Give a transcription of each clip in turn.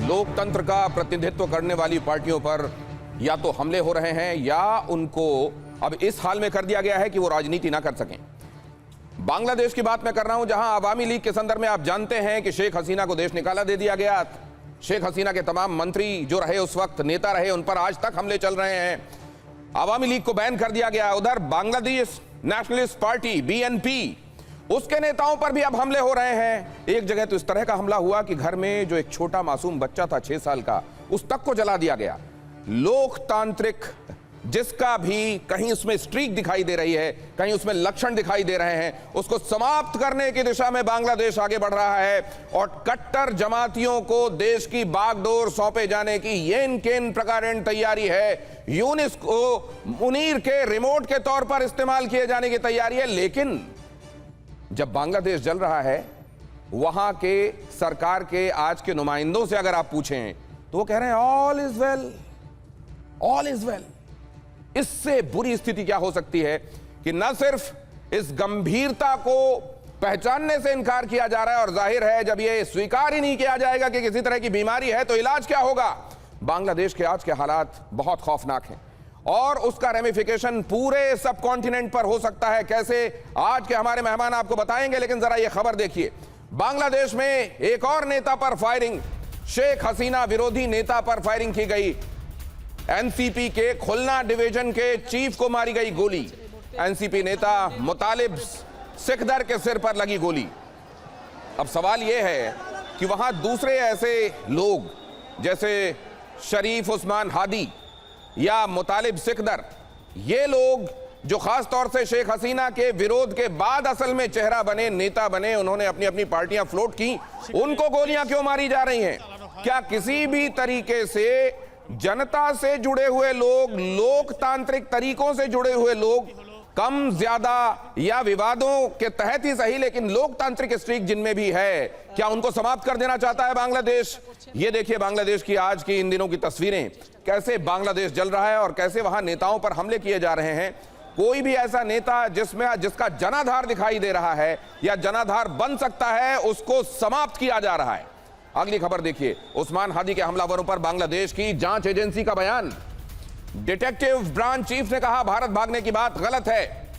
लोकतंत्र का प्रतिनिधित्व करने वाली पार्टियों पर या तो हमले हो रहे हैं या उनको अब इस हाल में कर दिया गया है कि वो राजनीति ना कर सकें। बांग्लादेश की बात मैं कर रहा हूं, जहां अवामी लीग के संदर्भ में आप जानते हैं कि शेख हसीना को देश निकाला दे दिया गया। शेख हसीना के तमाम मंत्री जो रहे उस वक्त, नेता रहे, उन पर आज तक हमले चल रहे हैं। अवामी लीग को बैन कर दिया गया। उधर बांग्लादेश नेशनलिस्ट पार्टी बीएनपी, उसके नेताओं पर भी अब हमले हो रहे हैं। एक जगह तो इस तरह का हमला हुआ कि घर में जो एक छोटा मासूम बच्चा था 6 साल का, उस तक को जला दिया गया। लोकतांत्रिक जिसका भी कहीं उसमें स्ट्रीक दिखाई दे रही है, कहीं उसमें लक्षण दिखाई दे रहे हैं, उसको समाप्त करने की दिशा में बांग्लादेश आगे बढ़ रहा है। और कट्टर जमातियों को देश की बागडोर सौंपे जाने की येन केन प्रकारेण तैयारी है। यूनिस को मुनीर के रिमोट के तौर पर इस्तेमाल किए जाने की तैयारी है। लेकिन जब बांग्लादेश जल रहा है, वहां के सरकार के आज के नुमाइंदों से अगर आप पूछें तो वो कह रहे हैं all is well, all is well. इससे बुरी स्थिति क्या हो सकती है कि न सिर्फ इस गंभीरता को पहचानने से इनकार किया जा रहा है, और जाहिर है जब यह स्वीकार ही नहीं किया जाएगा कि किसी तरह की बीमारी है तो इलाज क्या होगा। बांग्लादेश के आज के हालात बहुत खौफनाक हैं और उसका रेमिफिकेशन पूरे सब कॉन्टिनेंट पर हो सकता है। कैसे, आज के हमारे मेहमान आपको बताएंगे। लेकिन जरा यह खबर देखिए, बांग्लादेश में एक और नेता पर फायरिंग, शेख हसीना विरोधी नेता पर फायरिंग की गई। एनसीपी के खुलना डिवीजन के चीफ को मारी गई गोली। एनसीपी नेता मुतालिब सिकदर के सिर पर लगी गोली। अब सवाल यह है कि वहां दूसरे ऐसे लोग जैसे शरीफ उस्मान हादी या मुतालिब सिकदर, ये लोग जो खास तौर से शेख हसीना के विरोध के बाद असल में चेहरा बने, नेता बने, उन्होंने अपनी अपनी पार्टियां फ्लोट की, उनको गोलियां क्यों मारी जा रही हैं? क्या किसी भी तरीके से जनता से जुड़े हुए लोग, लोकतांत्रिक तरीकों से जुड़े हुए लोग, कम ज्यादा या विवादों के तहत ही सही, लेकिन लोकतांत्रिक स्ट्रीक जिनमें भी है, क्या उनको समाप्त कर देना चाहता है बांग्लादेश? ये देखिए बांग्लादेश की आज की इन दिनों की तस्वीरें, कैसे बांग्लादेश जल रहा है और कैसे वहां नेताओं पर हमले किए जा रहे हैं। कोई भी ऐसा नेता जिसका जनाधार दिखाई दे रहा है या जनाधार बन सकता है, उसको समाप्त किया जा रहा है। अगली खबर देखिए, उस्मान हादी के हमलावरों पर बांग्लादेश की जांच एजेंसी का बयान। डिटेक्टिव ब्रांच चीफ ने कहा भारत भागने की बात गलत है,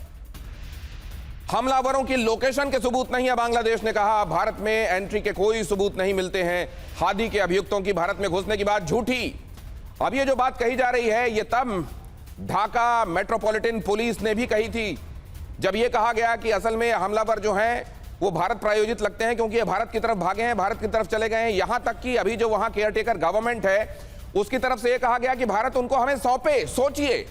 हमलावरों की लोकेशन के सबूत नहीं है। बांग्लादेश ने कहा भारत में एंट्री के कोई सबूत नहीं मिलते हैं। हादी के अभियुक्तों की भारत में घुसने की बात झूठी। अब ये जो बात कही जा रही है, ये तब ढाका मेट्रोपॉलिटन पुलिस ने भी कही थी जब यह कहा गया कि असल में हमलावर जो हैं वो भारत प्रायोजित लगते हैं, क्योंकि ये भारत की तरफ भागे हैं, भारत की तरफ चले गए हैं। यहां तक कि अभी जो वहां केयरटेकर गवर्नमेंट है उसकी तरफ से यह कहा गया कि भारत उनको हमें सौंपे। सोचिए,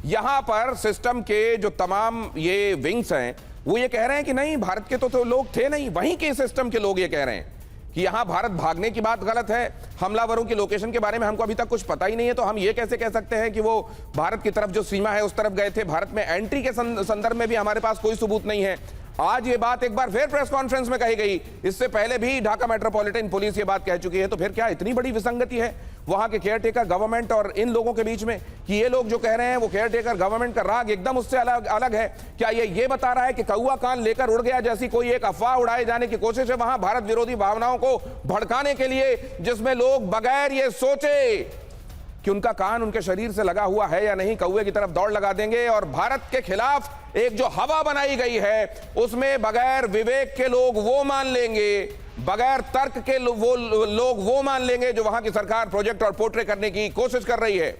यहां पर सिस्टम के जो तमाम ये विंग्स हैं वो ये कह रहे हैं कि नहीं, भारत के तो लोग थे नहीं, वहीं के सिस्टम के लोग ये कह रहे हैं कि यहां भारत भागने की बात गलत है। हमलावरों की लोकेशन के बारे में हमको अभी तक कुछ पता ही नहीं है, तो हम ये कैसे कह सकते हैं कि वो भारत की तरफ जो सीमा है उस तरफ गए थे। भारत में एंट्री के संदर्भ में भी हमारे पास कोई सबूत नहीं है। आज ये बात एक बार फिर प्रेस कॉन्फ्रेंस में कही गई। इससे पहले भी ढाका मेट्रोपॉलिटन पुलिस ये बात कह चुकी है। तो फिर क्या इतनी बड़ी विसंगति है वहां के केयरटेकर गवर्नमेंट और इन लोगों के बीच में कि ये लोग जो कह रहे हैं वो केयरटेकर गवर्नमेंट का राग एकदम उससे अलग है? क्या ये बता रहा है कि कौवा कान लेकर उड़ गया जैसी कोई एक अफवाह उड़ाए जाने की कोशिश है वहां भारत विरोधी भावनाओं को भड़काने के लिए, जिसमें लोग बगैर ये सोचे कि उनका कान उनके शरीर से लगा हुआ है या नहीं, कौवे की तरफ दौड़ लगा देंगे। और भारत के खिलाफ एक जो हवा बनाई गई है उसमें बगैर विवेक के लोग वो मान लेंगे, बगैर तर्क के लोग वो मान लेंगे जो वहां की सरकार प्रोजेक्ट और पोर्ट्रे करने की कोशिश कर रही है।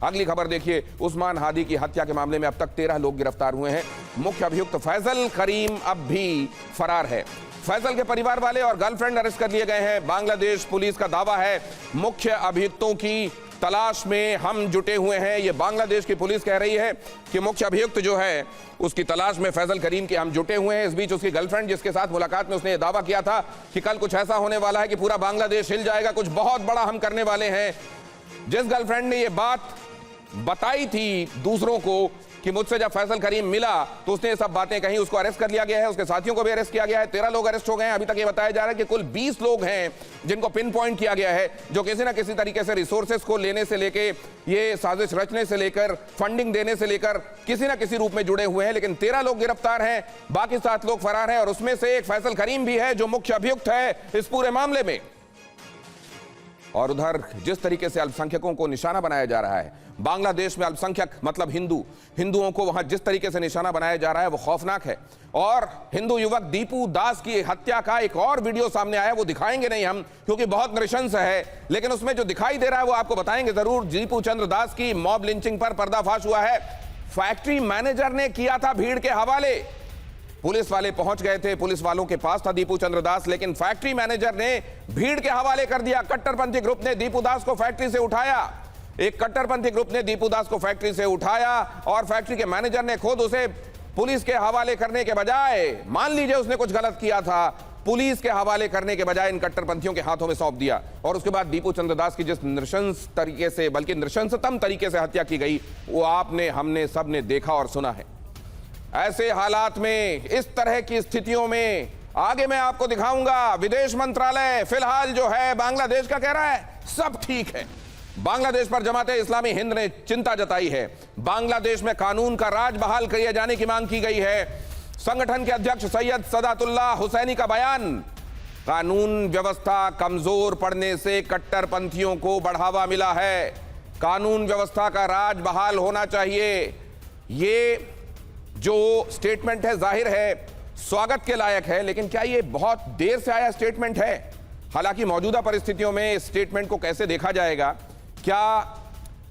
अगली खबर देखिए, उस्मान हादी की हत्या के मामले में अब तक 13 लोग गिरफ्तार हुए हैं। मुख्य अभियुक्त फैजल करीम अब भी फरार है। फैजल के परिवार वाले और गर्लफ्रेंड अरेस्ट कर लिए गए हैं। बांग्लादेश पुलिस का दावा है मुख्य अभियुक्तों की तलाश में हम जुटे हुए हैं। यह बांग्लादेश की पुलिस कह रही है कि मुख्य अभियुक्त जो है उसकी तलाश में फैजल करीम के हम जुटे हुए हैं। इस बीच उसकी गर्लफ्रेंड जिसके साथ मुलाकात में उसने यह दावा किया था कि कल कुछ ऐसा होने वाला है कि पूरा बांग्लादेश हिल जाएगा, कुछ बहुत बड़ा हम करने वाले हैं। जिस गर्लफ्रेंड ने यह बात बताई थी दूसरों को कि मुझसे जब फैजल करीम मिला तो उसने ये सब बातें कही, उसको अरेस्ट कर लिया गया है। उसके साथियों को भी अरेस्ट किया गया है। 13 लोग अरेस्ट हो गए हैं। अभी तक ये बताया जा रहा है कि कुल 20 लोग हैं जिनको पिन पॉइंट किया गया है, जो किसी ना किसी तरीके से रिसोर्सेस को लेने से लेके, ये साजिश रचने से लेकर, फंडिंग देने से लेकर किसी ना किसी रूप में जुड़े हुए हैं। लेकिन 13 लोग गिरफ्तार हैं, बाकी 7 लोग फरार हैं और उसमें से एक फैजल करीम भी है जो मुख्य अभियुक्त है इस पूरे मामले में। और उधर जिस तरीके से अल्पसंख्यकों को निशाना बनाया जा रहा है, बांग्लादेश में अल्पसंख्यक मतलब हिंदुओं को वहां जिस तरीके से निशाना बनाया जा रहा है वो खौफनाक है। और हिंदू युवक दीपू दास की हत्या का एक और वीडियो सामने आया, वो दिखाएंगे नहीं हम क्योंकि बहुत नृशंस है, लेकिन उसमें जो दिखाई दे रहा है वो आपको बताएंगे जरूर। दीपू चंद्र दास की मॉब लिंचिंग पर पर्दाफाश हुआ है। फैक्ट्री मैनेजर ने किया था भीड़ के हवाले। पुलिस वाले पहुंच गए थे, पुलिस वालों के पास था दीपू चंद्र दास, लेकिन फैक्ट्री मैनेजर ने भीड़ के हवाले कर दिया। कट्टरपंथी ग्रुप ने दीपू दास को फैक्ट्री से उठाया। एक कट्टरपंथी ग्रुप ने दीपू दास को फैक्ट्री से उठाया और फैक्ट्री के मैनेजर ने खुद उसे पुलिस के हवाले करने के बजाय, मान लीजिए उसने कुछ गलत किया था, पुलिस के हवाले करने के बजाय इन कट्टरपंथियों के हाथों में सौंप दिया। और उसके बाद दीपू चंद्र दास की जिस नृशंस तरीके से, बल्कि नृशंसतम तरीके से हत्या की गई, वो आपने, हमने, सबने देखा और सुना है। ऐसे हालात में, इस तरह की स्थितियों में आगे मैं आपको दिखाऊंगा विदेश मंत्रालय फिलहाल जो है बांग्लादेश का कह रहा है सब ठीक है। बांग्लादेश पर जमाते इस्लामी हिंद ने चिंता जताई है। बांग्लादेश में कानून का राज बहाल किए जाने की मांग की गई है। संगठन के अध्यक्ष सैयद सदातुल्लाह हुसैनी का बयान, कानून व्यवस्था कमजोर पड़ने से कट्टरपंथियों को बढ़ावा मिला है। कानून व्यवस्था का राज बहाल होना चाहिए। ये जो स्टेटमेंट है जाहिर है स्वागत के लायक है, लेकिन क्या ये बहुत देर से आया स्टेटमेंट है? हालांकि मौजूदा परिस्थितियों में इस स्टेटमेंट को कैसे देखा जाएगा, क्या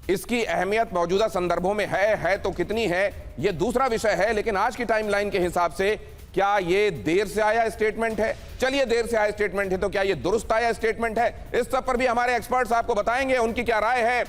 इसकी अहमियत मौजूदा संदर्भों में है तो कितनी है, यह दूसरा विषय है। लेकिन आज की टाइमलाइन के हिसाब से क्या ये देर से आया स्टेटमेंट है? चलिए, देर से आया स्टेटमेंट है तो क्या ये दुरुस्त आया स्टेटमेंट है? इस सब पर भी हमारे एक्सपर्ट्स आपको बताएंगे उनकी क्या राय है।